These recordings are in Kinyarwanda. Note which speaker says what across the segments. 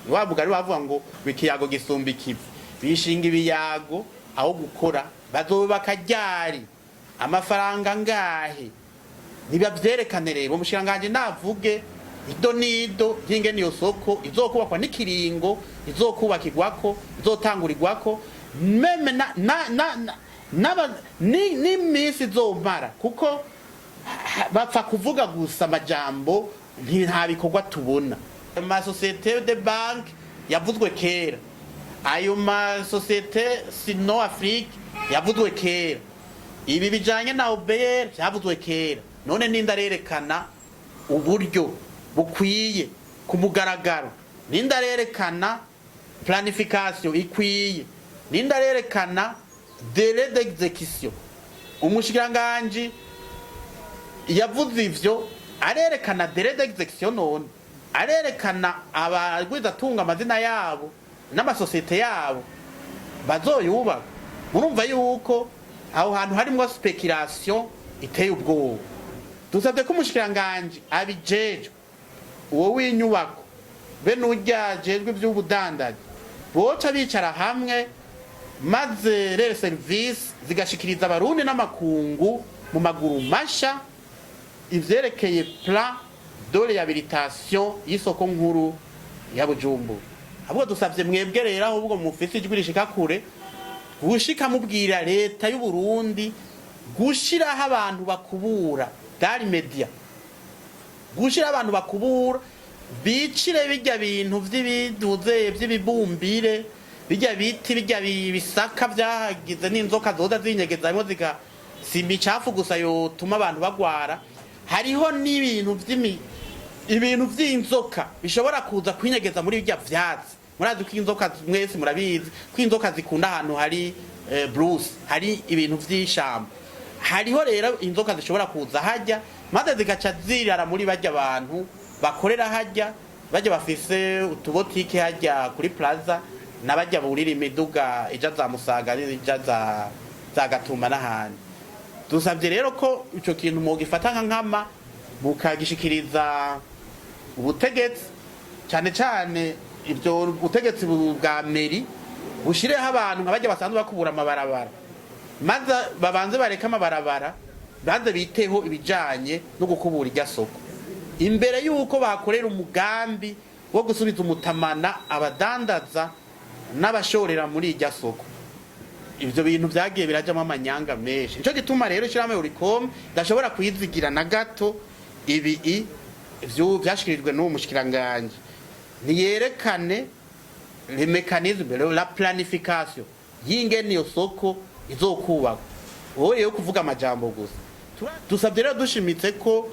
Speaker 1: wavuga ari bavuga ngo bikiyago gisumba ikivi bishinga ibiyago aho gukora bazobaka ryari amafaranga ngahe nibavyerekane rero umushiranganje navuge ido nido y'ingene iyo soko izokubakwa n'ikiringo izokubakirwako izotangurirwako meme n'imisi izomara kuko bapfa kuvuga gusa amajambo nta bikorwa tubona. Amasosiyete de banki yavuzwe kera, ayo masosiyete sino Afrique yavuzwe kera, ibi bijanye na OBR byavuzwe kera. None nindarerekana uburyo bukwiye ku mugaragaro, nindarerekana planification ikwiye, nindarerekana délai d'exécution. Umushikiranganje yavuze ivyo arerekana délai d'exécution, none arerekana abagwiza tunga amazina yabo n'amasosiyete yabo bazoyubaka. Murumva yuko aho hantu harimo speculation iteye ubwoba. Dusabye ko umushikiranganje abijejwe uwo w'inyubako be n'ujyajejwe by'ubudandaji boca bicara hamwe maze rero service zigashikiriza abarundi n'amakungu mu maguru masha ivyerekeye plan de réhabilitation y'isoko nkuru Yabujumbura. Abo dusabye mwebwe rero ahubwo mufise ijwi rishika kure gushika mubwira leta y'u Burundi gushiraho abantu bakubura dari media, gushira abantu bakubura bicire bijya bintu vy'ibiduze vy'ibibumbire bijya biti bijya bisaka vyagize n'inzoka zoza zinyegezamwo zika simbi cafu gusa yo tuma abantu bagwara. Hariho n'ibintu ibintu vy'inzoka bishobora kuza kwinyegeza muri bijya vyatsi. Murazi ko inzoka mwese murabizi ko inzoka zikunda ahantu hari Bruce, hari ibintu vy'ishamba. Hariho rero inzoka zishobora kuza hajya maze zigaca zirara muri bajya abantu bakorera hajya, bajya bafise utubotike hajya kuri plaza nabajya burira imiduga ija za Musaga ija za Gatuma n'ahandi. Dusabye rero ko ico kintu mu gifata nkama mukagishikiriza ubutegetsi, cyane cyane ibyo ubutegetsi bwa meri bushireho abantu nk'abajya basanzwe bakubura amabarabara, maze babanze bareka amabarabara baze biteho ibijanye no gukubura irya soko imbere yuko bakorera umugambi wo gusubiza umutamana abadandaza n'abashorera muri irya soko. Ivyo bintu vyagiye birajamo amanyanga menshi, nico gituma rero Ishirahamwe Olucome dashobora kwizigira na gato ibi ivyo vyashikirijwe n'uwo mushikiranganje niyerekane le mécanisme la planification y'ingene iyo soko izokubakwa. Wowe yo kuvuga amajambo gusa. Dusabye rero dushimitse ko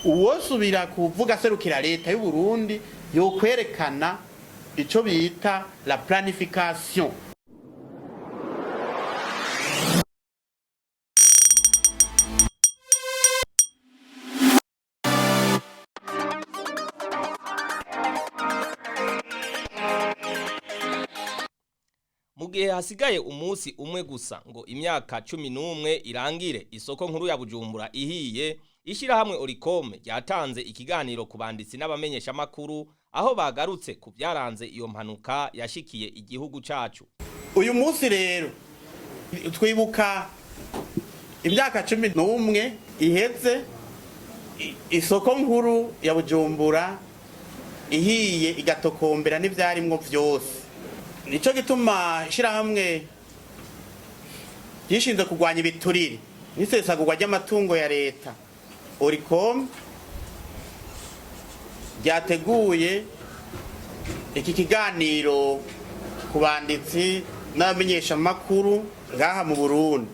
Speaker 1: uwosubira kuvuga serukira leta y'u Burundi yo kwerekana ico bita la planification.
Speaker 2: Mugihe hasigaye umunsi umwe gusa ngo imyaka 11 irangire isoko nkuru ya Bujumbura ihiye, Ishirahamwe Olucome ryatanze ikiganiro ku banditsi n'abamenyesha makuru aho bagarutse ku byaranze iyo mpanuka yashikiye igihugu cacu.
Speaker 1: Uyu munsi rero twibuka imyaka 11 iheze isoko nkuru ya Bujumbura ihiye igatokombera n'ivyarimwo vyose. Nico gituma Ishirahamwe gishinzwe kugwanya ibiturire n'isesagurwa ry'amatungo ya leta Olucome ryateguye iki kiganiro ku banditsi n'abamenyesha makuru ngaha mu Burundi.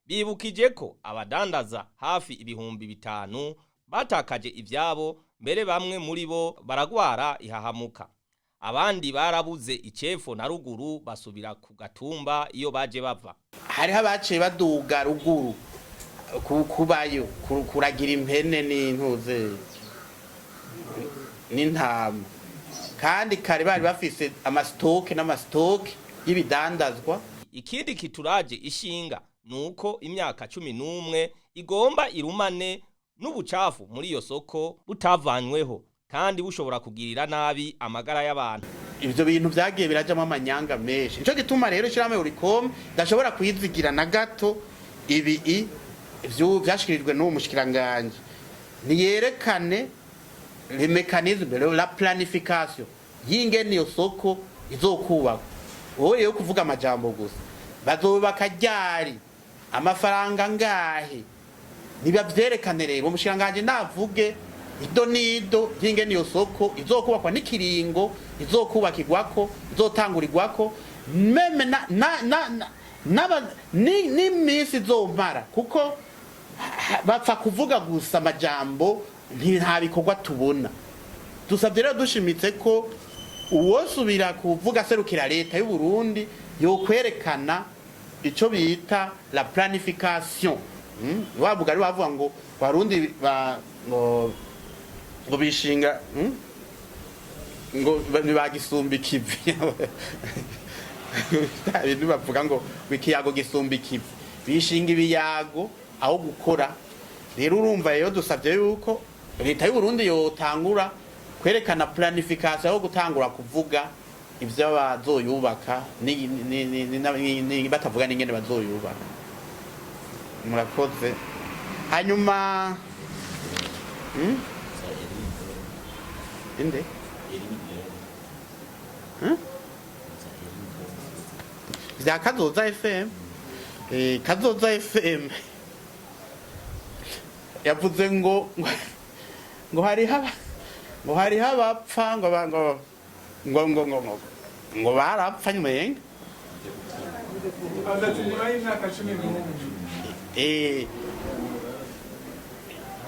Speaker 2: Bibukije ko abadandaza hafi ibihumbi 5 batakaje ivyabo, mbere bamwe muri bo baragwara ihahamuka. Abandi barabuze icefo na ruguru basubira ku gatumba iyo baje bava.
Speaker 1: Hari habaciye baduga ruguru kubayo kuragira impene n'intuze n'intama, kandi kare bari bafise amastoke n'amastoke y'ibidandazwa.
Speaker 2: Ikindi kituraje ishinga nuko imyaka 11 igomba irumane n'ubucafu muri iyo soko butavanyweho. kandi bushobora kugirira nabi amagara y'abantu.
Speaker 1: Ivyo bintu vyagiye birajamwo amanyanga menshi, nico gituma rero Ishirahamwe Olucome dashobora kwizigira na gato ibi ivyo vyashikirijwe n'uwo mushikiranganje, niyerekane le mécanisme, la planification y'ingene iyo soko izokubakwa. Wowe yo kuvuga amajambo gusa, bazobaka ryari, amafaranga ngahe, niba vyerekane rero umushikiranganje navuge ido nido y'ingene iyo soko izokubakwa n'ikiringo izokubakirwako, izotangurirwako, meme n'imisi izomara, kuko bapfa kuvuga gusa amajambo nta bikorwa tubona. Dusabye rero dushimitse ko uwosubira kuvuga serukira leta y'u Burundi yo kwerekana ico bita la planification. Wavuga ari bavuga ngo Barundi ngo bishinga ngo bagisumba ikivi. Ibintu bavuga ngo ikiyago gisumba ikivi, bishinga ibiyago aho gukora. Rero urumva rero dusabye yuko leta y'u Burundi yotangura kwerekana planification aho gutangura kuvuga ivyo bazoyubaka ni batavuga n'ingene bazoyubaka. Murakoze. Hanyuma inde vya Kazoza FM, Kazoza FM yavuze ngo hari abapfa ngo barapfa nyumenga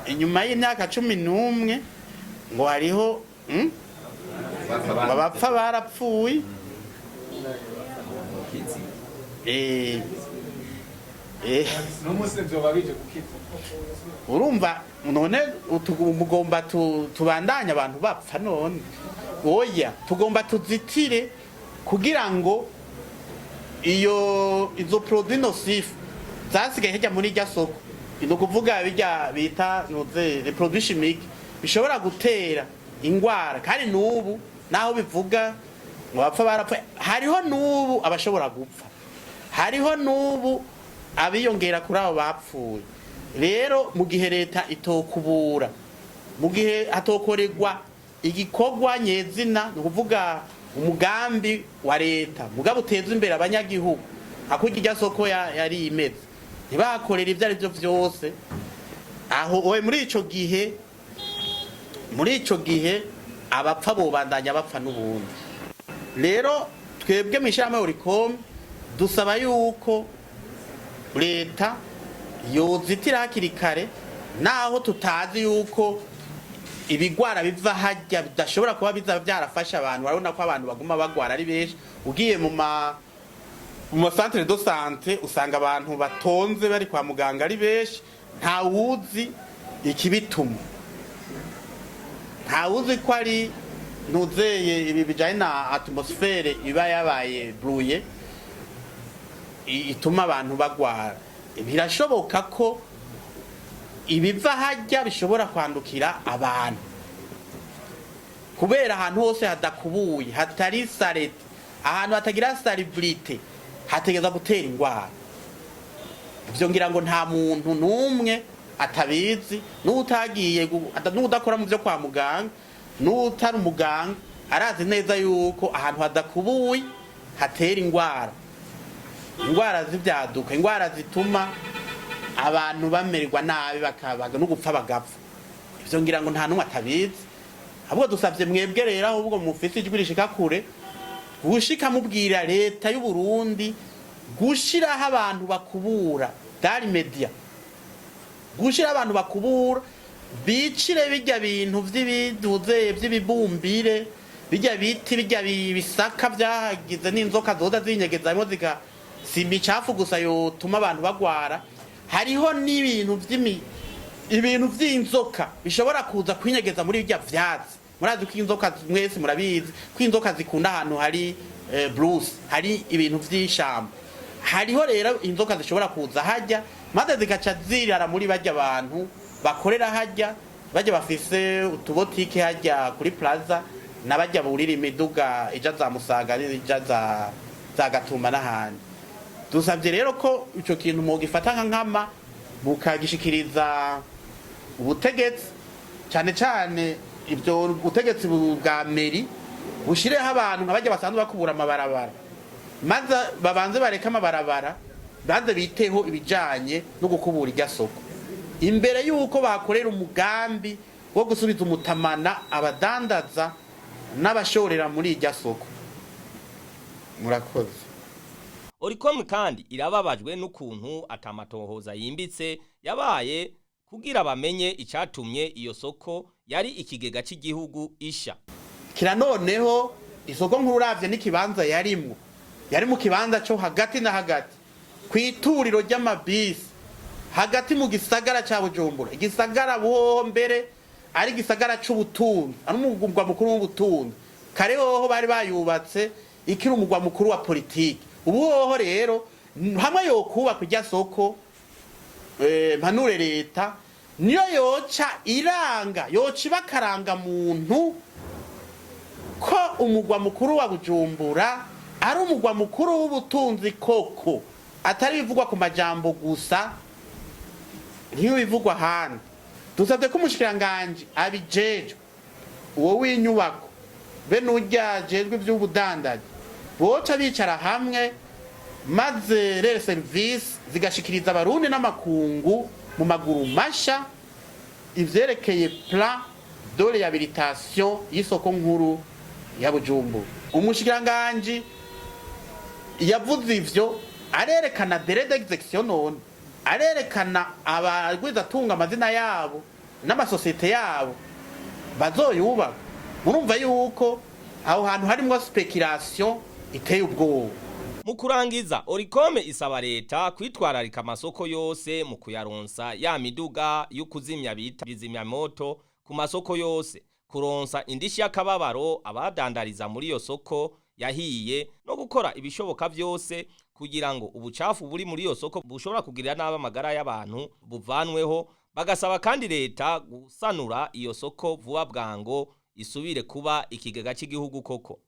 Speaker 1: inyuma y'imyaka 11 ngo hariho abapfa barapfuye. Urumva none mugomba tubandanya abantu bapfa none, oya tugomba tuzitire kugira ngo izo produit nocif zasigaye hejya muri rya soko, no kuvuga bijya bita les produits chimiques bishobora gutera ingwara. Kandi nubu naho bivuga ngo bapfa barapfa, hariho nubu abashobora gupfa, hariho nubu abiyongera kuri abo bapfuye. Rero mu gihe leta itokubura, mu gihe hatokorerwa igikorwa nyezina, no kuvuga umugambi wa leta mugabo uteza imbere abanyagihugu hakurya irya soko yari imeze, ntibakorera ivyo arivyo vyose aho oye muri ico gihe abapfa bobandanya bapfa n'ubundi. Rero twebwe mu Ishirahamwe Olucome dusaba yuko leta yozitira hakiri kare, naho tutazi yuko ibigwara biva hajya bidashobora kuba biza byarafasha abantu. Urabona ko abantu baguma bagwara ari benshi, ugiye mu centre de santé usanga abantu batonze bari kwa muganga ari benshi, nta wuzi ikibituma, nta wuzi ko ari nuzeye ibi bijanye na atmosfere iba yabaye brouillé ituma abantu bagwara. Birashoboka ko ibiva hajya bishobora kwandukira abantu kubera ahantu hose hadakubuye, hatari salete, ahantu hatagira salubrité hategeza gutera ingwara. Ivyo ngira ngo nta muntu numwe atabizi, n'utagiye n'udakora mu byo kwa muganga, n'utari umuganga arazi neza yuko ahantu hadakubuye hatera ingwara, ingwara z'ibyaduka, ingwara zituma abantu bamererwa nabi bakabaga no gupfa bagapfa. Ivyo ngira ngo nta numwe atabizi. Ahubwo dusavye mwebwe rero ahubwo mufise ijwi rishika kure, gushika mubwira leta y'u Burundi gushiraho abantu bakubura dari media, gushira abantu bakubura bicire bijya bintu vy'ibiduze vy'ibibumbire, bijya biti bijya bisaka vyagize n'inzoka zoza zinyegezamwo simba icafu gusa yotuma abantu bagwara. Hariho n'ibintu ibintu vy'inzoka bishobora kuza kwinyegeza muri bijya vyatsi. Murazi ko inzoka mwese murabizi ko inzoka zikunda ahantu hari Bruce, hari ibintu vy'ishamba. Hariho rero inzoka zishobora kuza hajya maze zikaca zirara muri bajya abantu bakorera hajya, bajya bafise utubotike hajya kuri plaza n'abajya burira imiduga ija za Musaga n'ija za Gatumba n'ahandi. Dusabye rero ko ico kintu mu gifata nka nkama bukagishikiriza ubutegetsi cyane cyane ibyo ubutegetsi bwa meri bushireho abantu nk'abajya basanzwe bakubura amabarabara, maze babanze bareka amabarabara baze biteho ibijanye no gukubura irya soko imbere yuko bakorera umugambi wo gusubiza umutamana abadandaza n'abashorera muri irya soko. Murakoze.
Speaker 2: Olucome kandi irababajwe n'ukuntu atamatohoza yimbitse yabaye kugira bamenye icatumye iyo soko yari ikigega cy'igihugu isha.
Speaker 1: Kira noneho isoko nkuru uravye n'ikibanza yarimwo yari mu kibanza cyo hagati na hagati kwituriro ry'amabisi hagati mu gisagara ca Bujumbura, igisagara buho mbere ari gisagara c'ubutunzi ari umugwa mukuru w'ubutunzi, kare hoho bari bayubatse ikiri umugwa mukuru wa politiki. Ubu hoho rero hamwe yokuba kujya soko mpanure leta niyo yoca iranga yoca bakaranga muntu ko umugwa mukuru wa Bujumbura ari umugwa mukuru w'ubutunzi koko, atari bivugwa ku majambo gusa ntiyo bivugwa hano. Dusabye ko umushikiranganje abijeje uwo w'inyubako be n'ujyajejwe ivy'ubudandaji boca bicara hamwe maze rero service zigashikiriza abarundi n'amakungu mu maguru masha ivyerekeye plan de réhabilitation y'isoko nkuru ya Bujumbura. Umushikiranganje yavuze ivyo arerekana délai d'exécution none arerekana abagwiza tunga amazina yabo n'amasosiyete yabo bazoyubaka. Murumva yuko aho hantu harimwo speculation iteye ubwoba.
Speaker 2: Mu kurangiza Olucome isaba leta kwitwararika amasoko yose mu kuyaronsa ya miduga y'ukuzimya bita bizimya moto ku masoko yose, kuronsa indishi y'akababaro abadandariza muri iyo soko yahiye no gukora ibishoboka byose kugira ngo ubucafu buri muri iyo soko bushobora kugirira nabi amagara y'abantu buvanweho. Bagasaba kandi leta gusanura iyo soko vuba bwango isubire kuba ikigega cy'igihugu koko.